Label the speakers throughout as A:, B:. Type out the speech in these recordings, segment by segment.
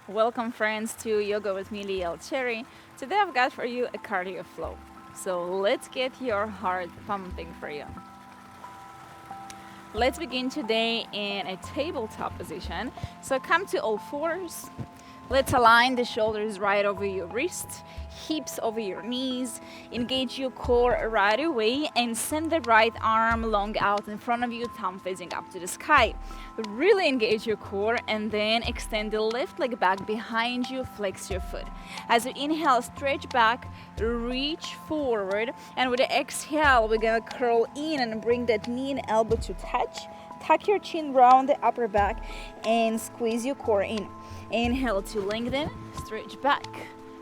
A: Welcome friends to Yoga with me, Liel Cheri. Today I've got for you a cardio flow. So let's get your heart pumping for you. Let's begin today in a tabletop position. So come to all fours. Let's align the shoulders right over your wrists, hips over your knees. Engage your core right away and send the right arm long out in front of you, thumb facing up to the sky. Really engage your core and then extend the left leg back behind you, flex your foot. As you inhale, stretch back, reach forward, and with the exhale, we're gonna curl in and bring that knee and elbow to touch. Tuck your chin round the upper back and squeeze your core in. Inhale to lengthen, stretch back,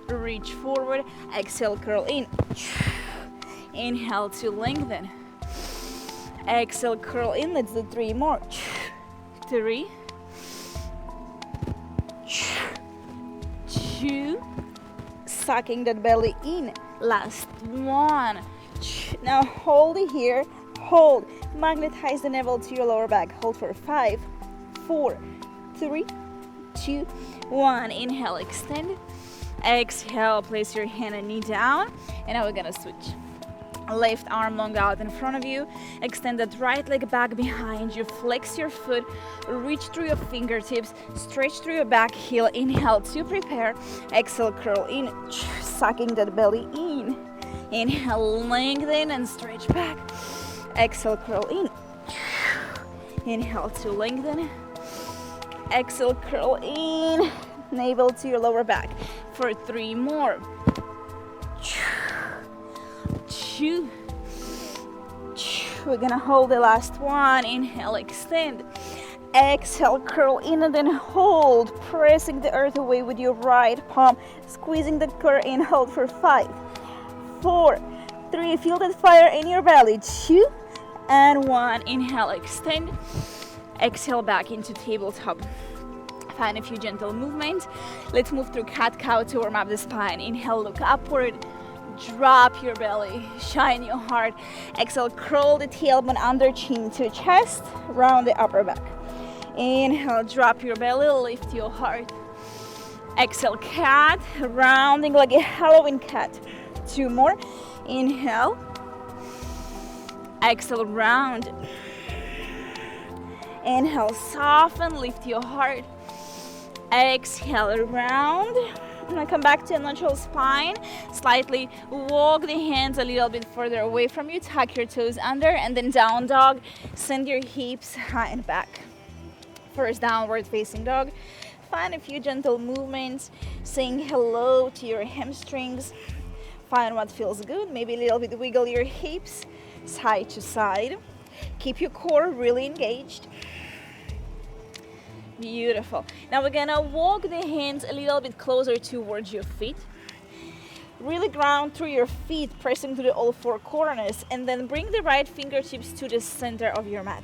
A: reach forward, exhale, curl in. Inhale to lengthen, exhale, curl in. Let's do 3 more. 3, 2, sucking that belly in. Last 1. Now hold it here, hold. Magnetize the navel to your lower back. Hold for 5, 4, 3, 2, 1. Inhale, extend. Exhale, place your hand and knee down. And now we're gonna switch. Left arm long out in front of you. Extend that right leg back behind you. Flex your foot. Reach through your fingertips. Stretch through your back heel. Inhale to prepare. Exhale, curl in. Sucking that belly in. Inhale, lengthen and stretch back. Exhale, curl in. Inhale to lengthen. Exhale, curl in. Navel to your lower back. For 3 more. 2. We're gonna hold the last one. Inhale, extend. Exhale, curl in and then hold. Pressing the earth away with your right palm. Squeezing the core in. Hold for 5, 4, 3. Feel that fire in your belly. 2 and 1. Inhale, extend. Exhale back into tabletop. Find a few gentle movements. Let's move through cat-cow to warm up the spine. Inhale, look upward. Drop your belly, shine your heart. Exhale, curl the tailbone under chin to chest, round the upper back. Inhale, drop your belly, lift your heart. Exhale, cat, rounding like a Halloween cat. 2 more. Inhale. Exhale, round. Inhale, soften, lift your heart. Exhale, round. Now come back to a neutral spine. Slightly walk the hands a little bit further away from you. Tuck your toes under and then down dog. Send your hips high and back. First downward facing dog. Find a few gentle movements. Saying hello to your hamstrings. Find what feels good. Maybe a little bit wiggle your hips side to side. Keep your core really engaged. Beautiful. Now we're gonna walk the hands a little bit closer towards your feet. Really ground through your feet, pressing to all 4 corners, and then bring the right fingertips to the center of your mat.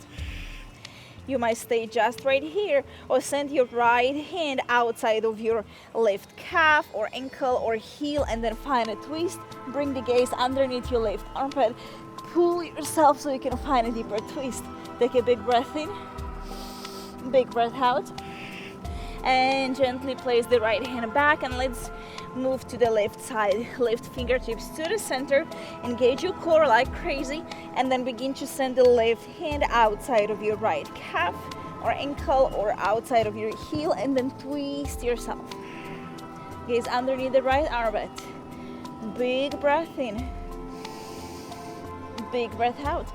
A: You might stay just right here or send your right hand outside of your left calf or ankle or heel and then find a twist. Bring the gaze underneath your left armpit. Pull yourself so you can find a deeper twist. Take a big breath in. Big breath out and gently place the right hand back and let's move to the left side. Lift fingertips to the center, engage your core like crazy, and then begin to send the left hand outside of your right calf or ankle or outside of your heel and then twist yourself. Gaze underneath the right armpit. Big breath in, big breath out.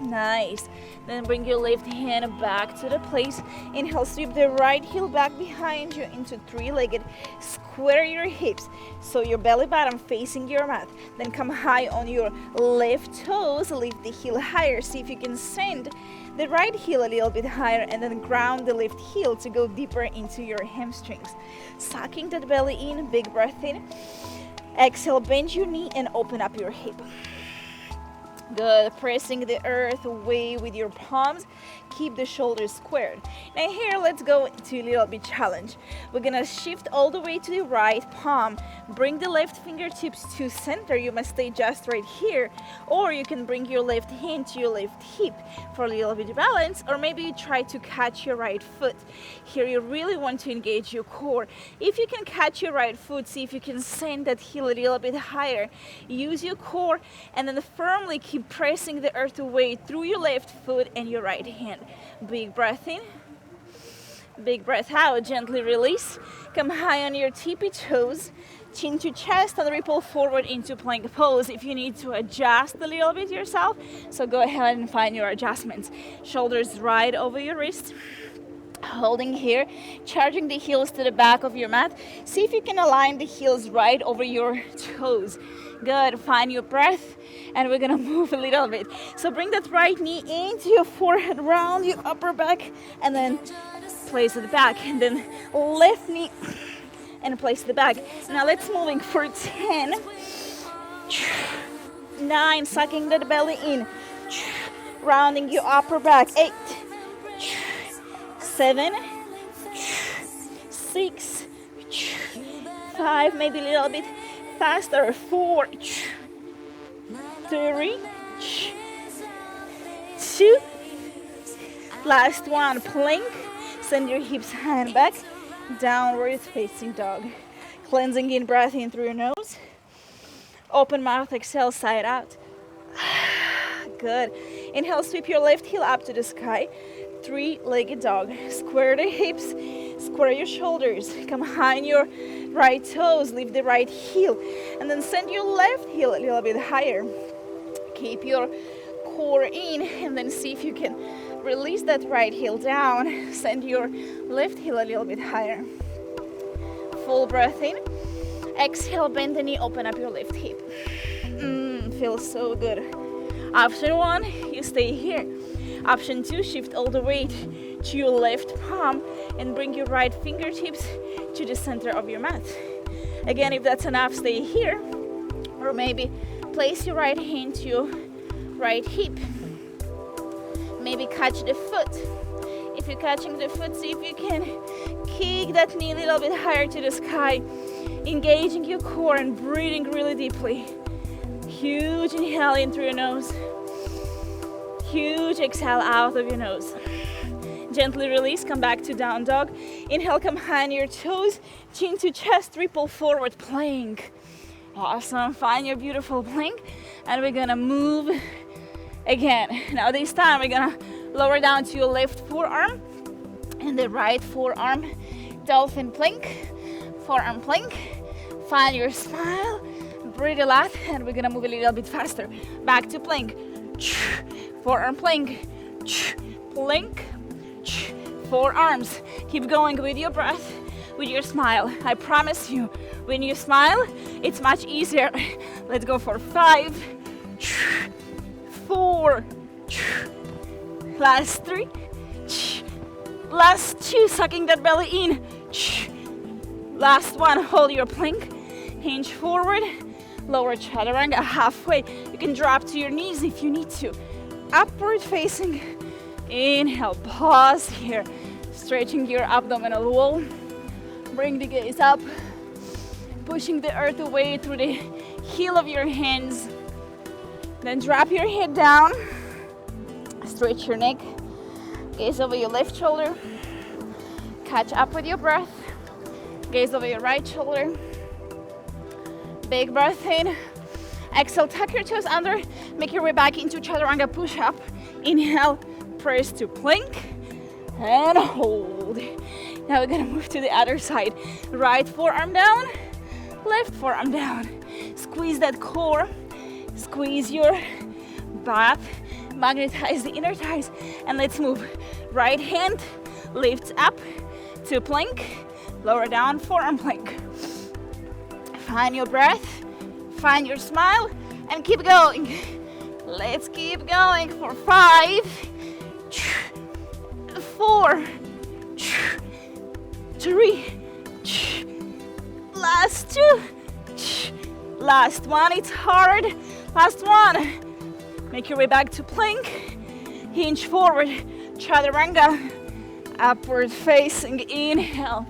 A: Nice. Then bring your left hand back to the place. Inhale, sweep the right heel back behind you into 3-legged. Square your hips so your belly button facing your mat. Then come high on your left toes. Lift the heel higher. See if you can send the right heel a little bit higher and then ground the left heel to go deeper into your hamstrings. Sucking that belly in. Big breath in. Exhale, bend your knee and open up your hip. Good, pressing the earth away with your palms. Keep the shoulders squared. Now here, let's go to a little bit challenge. We're gonna shift all the way to the right palm. Bring the left fingertips to center. You must stay just right here. Or you can bring your left hand to your left hip for a little bit of balance. Or maybe you try to catch your right foot. Here you really want to engage your core. If you can catch your right foot, see if you can send that heel a little bit higher. Use your core and then firmly keep pressing the earth away through your left foot and your right hand. Big breath in, big breath out, gently release. Come high on your tippy toes, chin to chest, and ripple forward into plank pose. If you need to adjust a little bit yourself, so go ahead and find your adjustments. Shoulders right over your wrist. Holding here, charging the heels to the back of your mat. See if you can align the heels right over your toes. Good, find your breath, and we're gonna move a little bit. So bring that right knee into your forehead, round your upper back, and then place it back, and then left knee, and place the back. Now let's moving for 10, 9, sucking that belly in, rounding your upper back, 8, 7, 6, 5, maybe a little bit faster, 4, 3, 2, last one, plank. Send your hips hand back, downward facing dog. Cleansing in, breath in through your nose. Open mouth, exhale, side out. Good. Inhale, sweep your left heel up to the sky. Three-legged dog. Square the hips, square your shoulders. Come high on your right toes, lift the right heel, and then send your left heel a little bit higher. Keep your core in, and then see if you can release that right heel down. Send your left heel a little bit higher. Full breath in. Exhale, bend the knee, open up your left hip. Feels so good. Option 1, you stay here. Option 2, shift all the weight to your left palm and bring your right fingertips to the center of your mat. Again, if that's enough, stay here. Or maybe place your right hand to your right hip. Maybe catch the foot. If you're catching the foot, see if you can kick that knee a little bit higher to the sky, engaging your core and breathing really deeply. Huge inhale in through your nose. Huge exhale out of your nose. Gently release, come back to down dog. Inhale, come high on your toes, chin to chest, ripple forward, plank. Awesome, find your beautiful plank, and we're gonna move again. Now this time we're gonna lower down to your left forearm and the right forearm, dolphin plank, forearm plank. Find your smile, breathe a lot, and we're gonna move a little bit faster. Back to plank. Forearm plank, plank, forearms. Keep going with your breath, with your smile. I promise you, when you smile, it's much easier. Let's go for 5, 4, last 3, last 2, sucking that belly in. Last 1, hold your plank, hinge forward, lower chaturanga halfway. You can drop to your knees if you need to. Upward facing. Inhale, pause here, stretching your abdominal wall. Bring the gaze up, pushing the earth away through the heel of your hands. Then drop your head down, stretch your neck, gaze over your left shoulder, catch up with your breath, gaze over your right shoulder. Big breath in. Exhale, tuck your toes under, make your way back into chaturanga push-up. Inhale, press to plank, and hold. Now we're gonna move to the other side. Right forearm down, left forearm down. Squeeze that core, squeeze your butt, magnetize the inner thighs, and let's move. Right hand lifts up to plank, lower down, forearm plank. Find your breath, find your smile, and keep going. Let's keep going for 5, 4, 3, last 2, last 1, it's hard, last 1. Make your way back to plank. Hinge forward, chaturanga. Upward facing, inhale.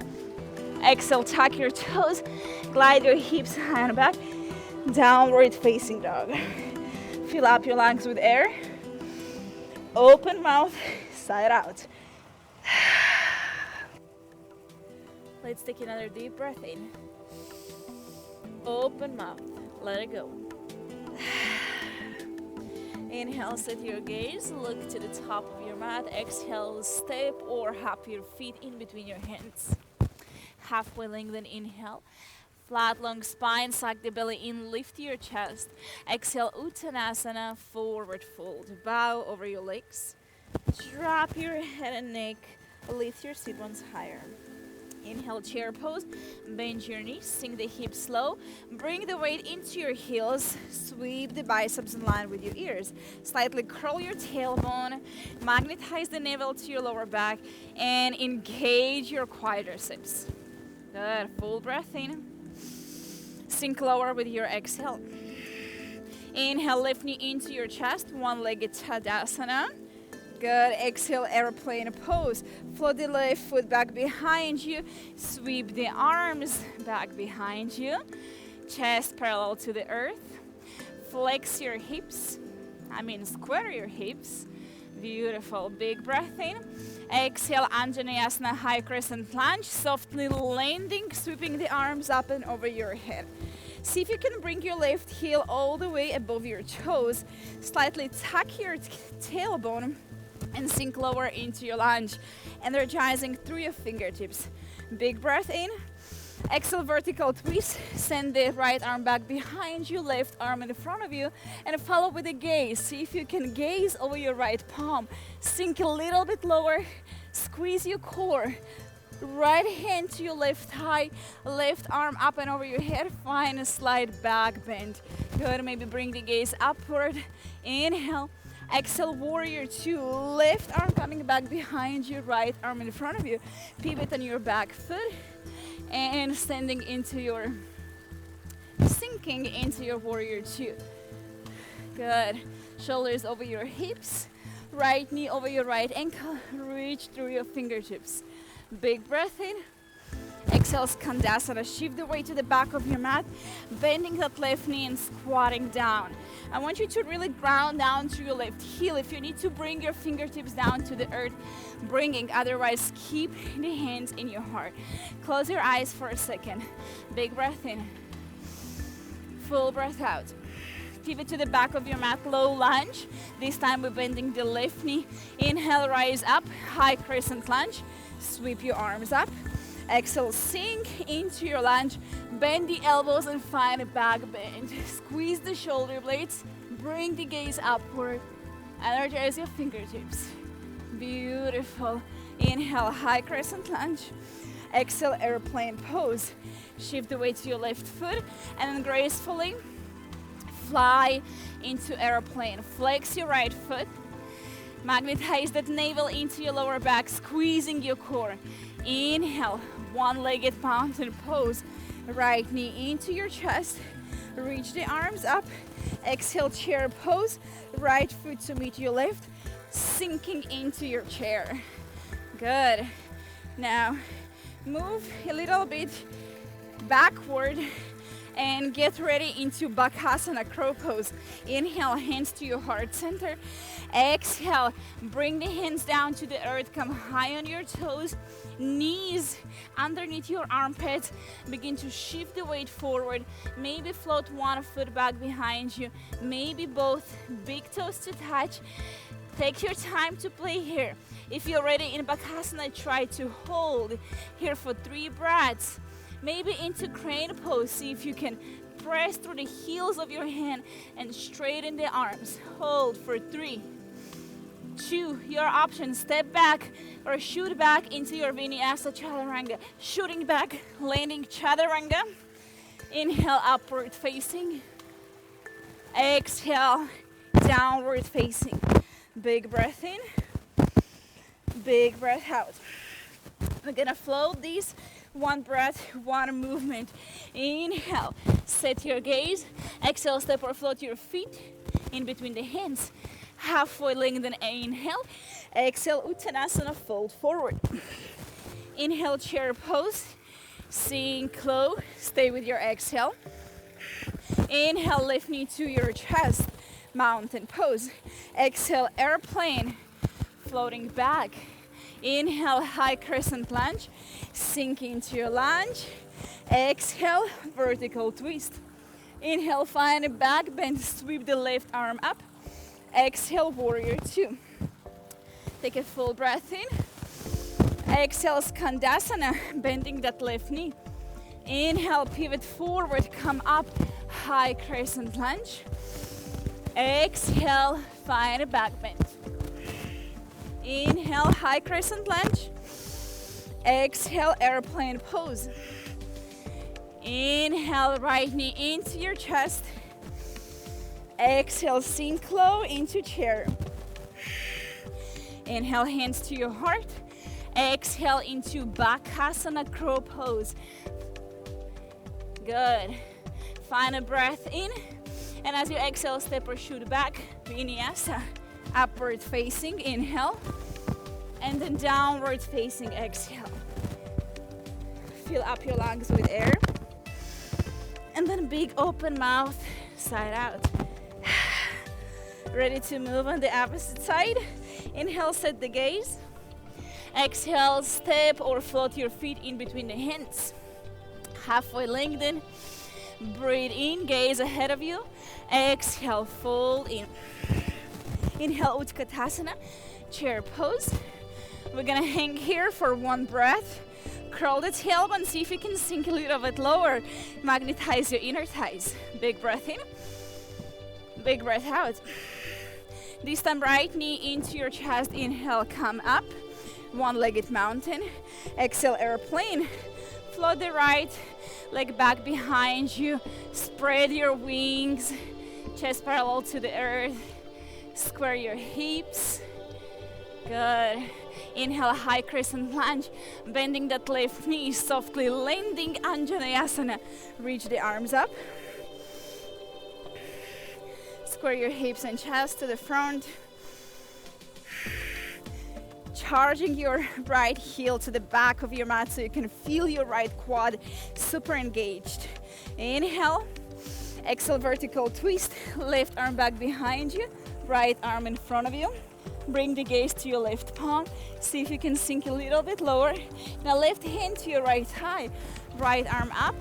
A: Exhale, tuck your toes. Glide your hips high and back. Downward facing dog. Fill up your lungs with air. Open mouth, side out. Let's take another deep breath in. Open mouth, let it go. Inhale, set your gaze, look to the top of your mat. Exhale, step or hop your feet in between your hands. Halfway lengthen, inhale. Flat, long spine, suck the belly in, lift your chest. Exhale, Uttanasana, forward fold. Bow over your legs. Drop your head and neck, lift your sit bones higher. Inhale, chair pose, bend your knees, sink the hips slow, bring the weight into your heels, sweep the biceps in line with your ears, slightly curl your tailbone, magnetize the navel to your lower back, and engage your quadriceps. Good, full breath in, sink lower with your exhale. Inhale, lift knee into your chest, one-legged Tadasana. Good, exhale, airplane pose. Float the left foot back behind you. Sweep the arms back behind you. Chest parallel to the earth. Flex your hips. Square your hips. Beautiful, big breath in. Exhale, Anjaneyasana, high crescent lunge. Softly landing, sweeping the arms up and over your head. See if you can bring your left heel all the way above your toes. Slightly tuck your tailbone and sink lower into your lunge, energizing through your fingertips. Big breath in. Exhale, vertical twist. Send the right arm back behind you, left arm in front of you, and follow with a gaze. See if you can gaze over your right palm. Sink a little bit lower. Squeeze your core. Right hand to your left thigh, left arm up and over your head. Find a slight back bend. Good, maybe bring the gaze upward. Inhale. Exhale, warrior two. Left arm coming back behind you, right arm in front of you. Pivot on your back foot and sinking into your warrior two. Good. Shoulders over your hips. Right knee over your right ankle. Reach through your fingertips. Big breath in. Exhale, Skandasana. Shift the weight to the back of your mat, bending that left knee and squatting down. I want you to really ground down to your left heel. If you need to bring your fingertips down to the earth, bringing. Otherwise, keep the hands in your heart. Close your eyes for a second. Big breath in. Full breath out. Pivot to the back of your mat, low lunge. This time we're bending the left knee. Inhale, rise up, high crescent lunge. Sweep your arms up. Exhale, sink into your lunge. Bend the elbows and find a back bend. Squeeze the shoulder blades. Bring the gaze upward. Energize your fingertips. Beautiful. Inhale, high crescent lunge. Exhale, airplane pose. Shift the weight to your left foot and then gracefully fly into airplane. Flex your right foot. Magnetize that navel into your lower back, squeezing your core. Inhale, one-legged mountain pose. Right knee into your chest. Reach the arms up. Exhale, chair pose. Right foot to meet your left, sinking into your chair. Good. Now, move a little bit backward and get ready into Bakasana, crow pose. Inhale, hands to your heart center. Exhale, bring the hands down to the earth. Come high on your toes. Knees underneath your armpits. Begin to shift the weight forward. Maybe float one foot back behind you. Maybe both. Big toes to touch. Take your time to play here. If you're ready in Bakasana, try to hold here for 3 breaths. Maybe into crane pose. See if you can press through the heels of your hand and straighten the arms. Hold for 3, 2, your option. Step back or shoot back into your Vinyasa Chaturanga. Shooting back, landing Chaturanga. Inhale, upward facing. Exhale, downward facing. Big breath in. Big breath out. We're gonna float these, one breath, one movement. Inhale, set your gaze. Exhale, step or float your feet in between the hands. Halfway lengthen, inhale. Exhale, Uttanasana, fold forward. Inhale, chair pose. Sink low, stay with your exhale. Inhale, lift knee to your chest, mountain pose. Exhale, airplane, floating back. Inhale, high crescent lunge, sink into your lunge. Exhale, vertical twist. Inhale, find a back bend, sweep the left arm up. Exhale, warrior two. Take a full breath in. Exhale, Skandasana, bending that left knee. Inhale, pivot forward, come up, high crescent lunge. Exhale, find a back bend. Inhale, high crescent lunge. Exhale, airplane pose. Inhale, right knee into your chest. Exhale, sink low into chair. Inhale, hands to your heart. Exhale into Bakasana, crow pose. Good. Find a breath in. And as you exhale, step or shoot back. Vinyasa. Upward facing, inhale. And then downward facing, exhale. Fill up your lungs with air. And then big open mouth, side out. Ready to move on the opposite side. Inhale, set the gaze. Exhale, step or float your feet in between the hands. Halfway lengthen. Breathe in, gaze ahead of you. Exhale, fold in. Inhale, Utkatasana, chair pose. We're gonna hang here for one breath. Curl the tailbone, see if you can sink a little bit lower. Magnetize your inner thighs. Big breath in, big breath out. This time, right knee into your chest. Inhale, come up. One-legged mountain. Exhale, airplane. Float the right leg back behind you. Spread your wings. Chest parallel to the earth. Square your hips. Good. Inhale, high crescent lunge. Bending that left knee, softly landing Anjaneyasana. Reach the arms up. Square your hips and chest to the front. Charging your right heel to the back of your mat so you can feel your right quad super engaged. Inhale. Exhale, vertical twist. Left arm back behind you. Right arm in front of you. Bring the gaze to your left palm. See if you can sink a little bit lower. Now left hand to your right thigh. Right arm up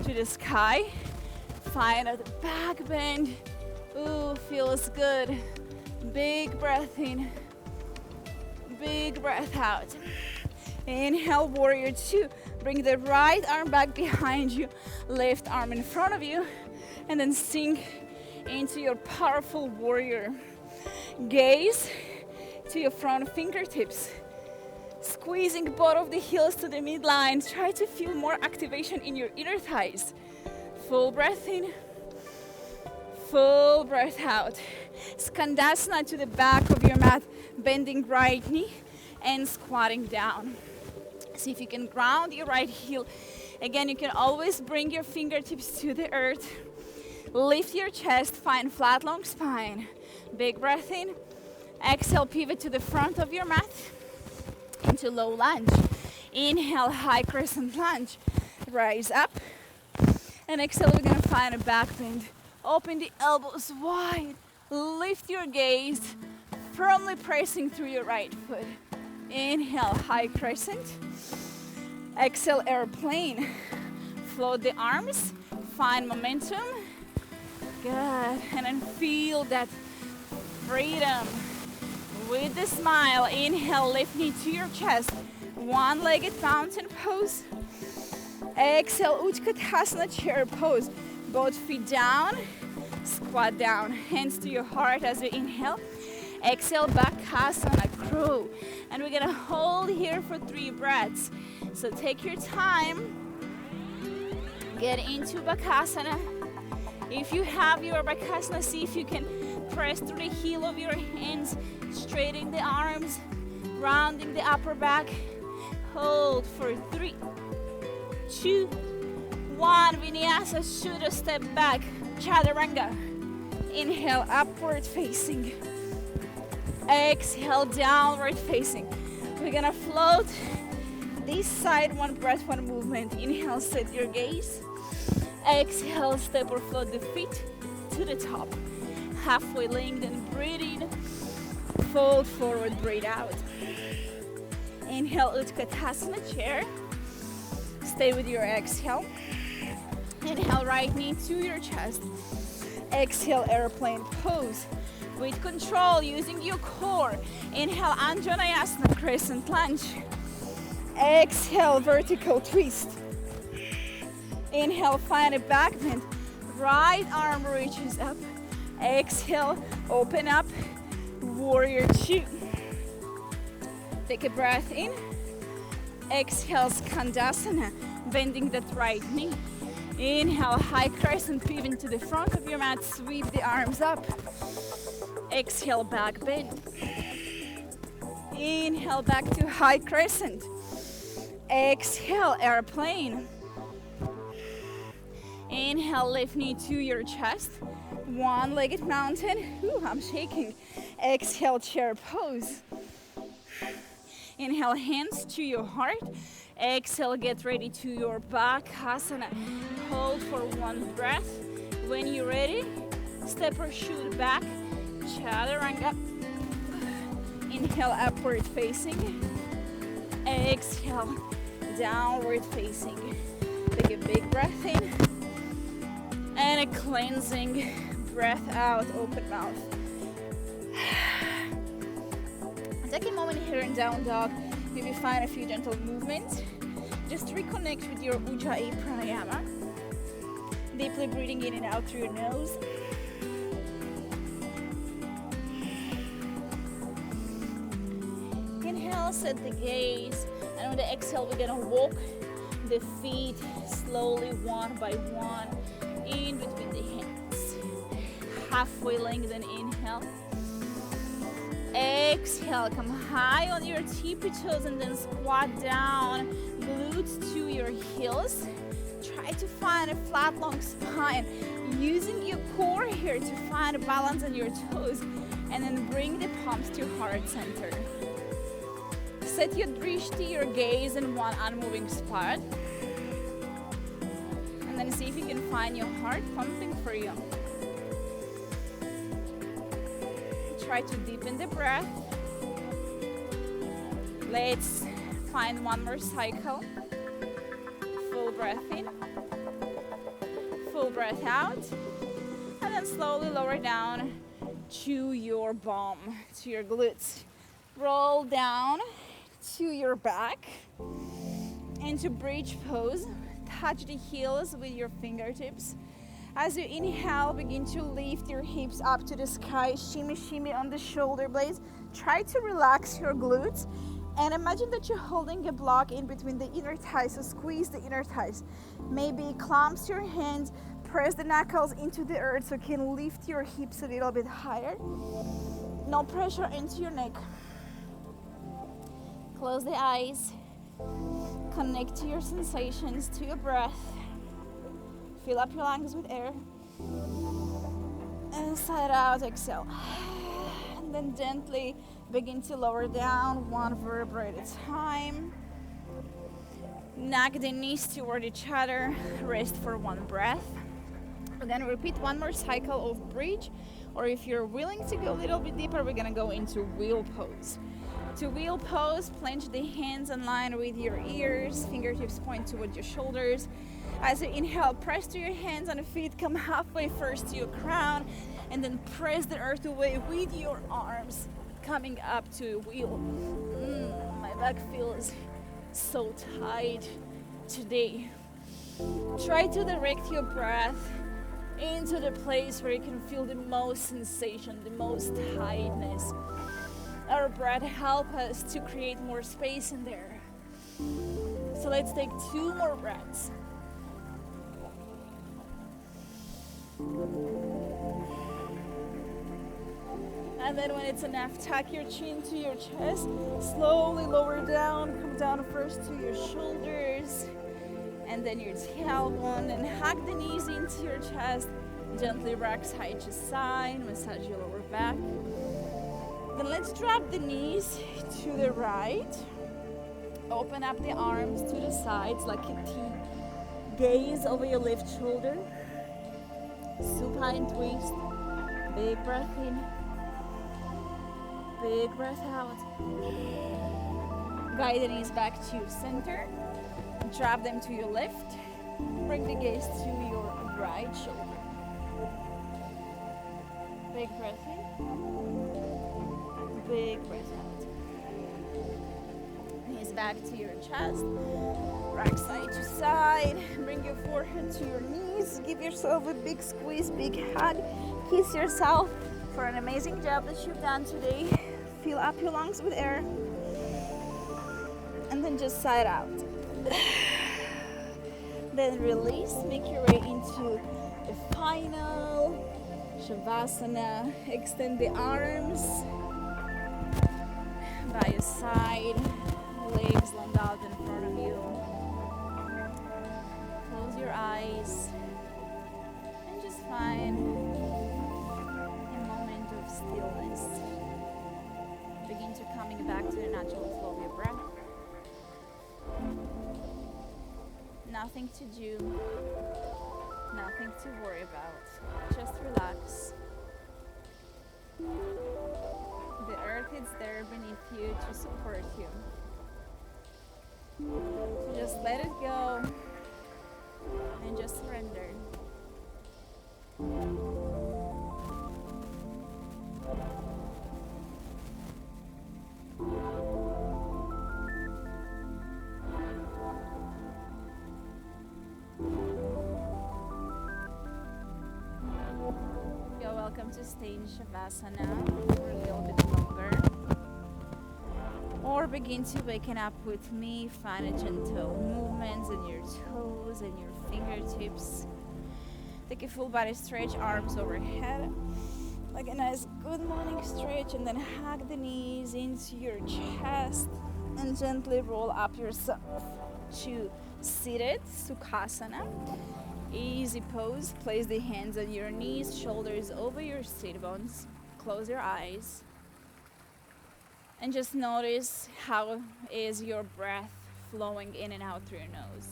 A: to the sky. Find a back bend. Ooh, feels good. Big breath in. Big breath out. Inhale, warrior two. Bring the right arm back behind you. Left arm in front of you. And then sink into your powerful warrior. Gaze to your front fingertips. Squeezing both of the heels to the midline. Try to feel more activation in your inner thighs. Full breath in. Full breath out. Skandasana to the back of your mat. Bending right knee and squatting down. See if you can ground your right heel. Again, you can always bring your fingertips to the earth. Lift your chest, find flat long spine. Big breath in. Exhale, pivot to the front of your mat into low lunge. Inhale, high crescent lunge. Rise up. And exhale, we're gonna find a back bend. Open the elbows wide. Lift your gaze, firmly pressing through your right foot. Inhale, high crescent. Exhale, airplane. Float the arms, find momentum. Good, and then feel that freedom. With the smile, inhale, lift knee to your chest. One-legged mountain pose. Exhale, Utkatasana, chair pose. Both feet down, squat down. Hands to your heart as you inhale. Exhale, Bakasana, crow. And we're gonna hold here for 3 breaths. So take your time. Get into Bakasana. If you have your Bakasana, see if you can press through the heel of your hands, straighten the arms, rounding the upper back. Hold for 3, 2, 1. Vinyasa, shoot a step back. Chaturanga. Inhale, upward facing. Exhale, downward facing. We're gonna float this side, one breath, one movement. Inhale, set your gaze. Exhale, step or float the feet to the top. Halfway lengthen, breathe in. Fold forward, breathe out. Inhale, Utkatasana chair. Stay with your exhale. Inhale, right knee to your chest. Exhale, airplane pose. With control, using your core. Inhale, Anjaneyasana, crescent lunge. Exhale, vertical twist. Inhale, find a back bend. Right arm reaches up. Exhale, open up, warrior two. Take a breath in. Exhale, Skandasana, bending that right knee. Inhale, high crescent, pivot to the front of your mat, sweep the arms up. Exhale, back bend. Inhale, back to high crescent. Exhale, airplane. Inhale, left knee to your chest. One-legged mountain. Ooh, I'm shaking. Exhale, chair pose. Inhale, hands to your heart. Exhale, get ready to your Bakasana. Hold for one breath. When you're ready, step or shoot back. Chaturanga. Inhale, upward facing. Exhale, downward facing. Take a big breath in. And a cleansing breath out, open mouth. Take a moment here in down dog. Maybe find a few gentle movements. Just reconnect with your Ujjayi pranayama. Deeply breathing in and out through your nose. Inhale, set the gaze. And on the exhale, we're gonna walk the feet slowly, one by one, in between the hands. Halfway lengthen, inhale. Exhale, come high on your tippy toes and then squat down, glutes to your heels. Try to find a flat, long spine. Using your core here to find a balance on your toes, and then bring the palms to heart center. Set your drishti, your gaze, in one unmoving spot. And then see if you can find your heart pumping for you. Try to deepen the breath. Let's find one more cycle. Full breath in. Full breath out. And then slowly lower down to your bum, to your glutes. Roll down to your back. Into bridge pose. Touch the heels with your fingertips. As you inhale, begin to lift your hips up to the sky. Shimmy, shimmy on the shoulder blades. Try to relax your glutes. And imagine that you're holding a block in between the inner thighs. So squeeze the inner thighs. Maybe clamps your hands. Press the knuckles into the earth so you can lift your hips a little bit higher. No pressure into your neck. Close the eyes. Connect to your sensations, to your breath. Fill up your lungs with air. Inside out, exhale. And then gently begin to lower down, one vertebra at a time. Knock the knees toward each other. Rest for one breath. We're gonna repeat one more cycle of bridge, or if you're willing to go a little bit deeper, we're gonna go into wheel pose. To wheel pose, plunge the hands in line with your ears, fingertips point towards your shoulders. As you inhale, press to your hands and feet, come halfway first to your crown, and then press the earth away with your arms, coming up to a wheel. My back feels so tight today. Try to direct your breath into the place where you can feel the most sensation, the most tightness. Our breath helps us to create more space in there. So let's take 2 more breaths. And then when it's enough, tuck your chin to your chest, slowly lower down, come down first to your shoulders, and then your tailbone, and hug the knees into your chest. Gently rock side to side, massage your lower back. Then let's drop the knees to the right. Open up the arms to the sides like a T. Gaze over your left shoulder. Supine twist. Big breath in. Big breath out. Guide the knees back to center. Drop them to your left. Bring the gaze to your right shoulder. Big breath in. Big breath out. Knees back to your chest. Rock side to side. Bring your forehead to your knees. Give yourself a big squeeze, big hug. Kiss yourself for an amazing job that you've done today. Fill up your lungs with air. And then just sigh out. Then release. Make your way into the final Shavasana. Extend the arms by your side. Legs long out in front of you. Close your eyes and just find a moment of stillness. Begin to coming back to the natural flow of your breath. Nothing to do, nothing to worry about. Just relax. The earth is there beneath you to support you. So just let it go and just surrender. You're welcome to stay in Shavasana for a little bit longer. Or begin to waken up with me. Find a gentle movements in your toes and your fingertips. Take a full body stretch, arms overhead. Like a nice good morning stretch, and then hug the knees into your chest and gently roll up yourself to seated Sukhasana. Easy pose. Place the hands on your knees, shoulders over your sit bones. Close your eyes. And just notice how is your breath flowing in and out through your nose.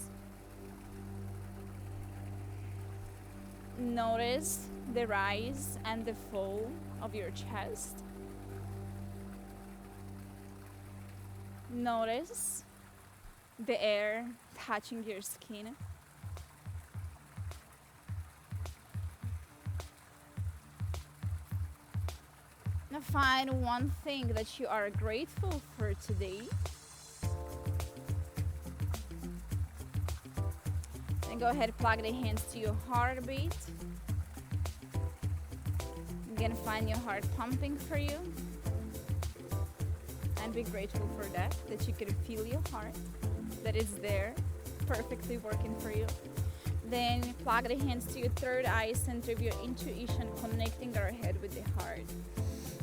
A: Notice the rise and the fall of your chest. Notice the air touching your skin. Now find one thing that you are grateful for today. And go ahead, plug the hands to your heartbeat. Again, find your heart pumping for you. And be grateful for that you can feel your heart, that it's there, perfectly working for you. Then plug the hands to your third eye, center of your intuition, connecting our head with the heart.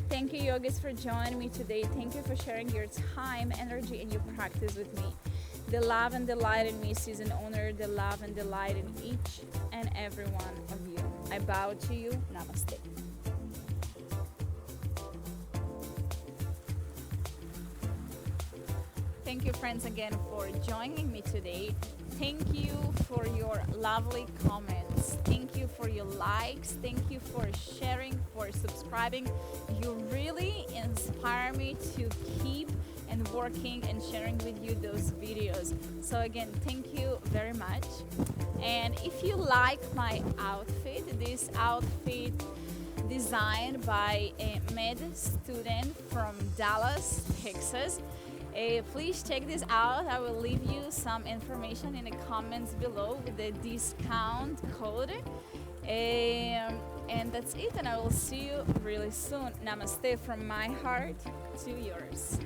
A: Thank you, yogis, for joining me today. Thank you for sharing your time, energy, and your practice with me. The love and the light in me sees and honor the love and the light in each and every one of you. I bow to you. Namaste. Thank you, friends, again for joining me today. Thank you for your lovely comments. Thank you for your likes. Thank you for sharing, for subscribing. You really inspire me to keep and working and sharing with you those videos. So again, thank you very much. And if you like my outfit, this outfit designed by a med student from Dallas, Texas, please check this out. I will leave you some information in the comments below with the discount code. And that's it, and I will see you really soon. Namaste from my heart to yours.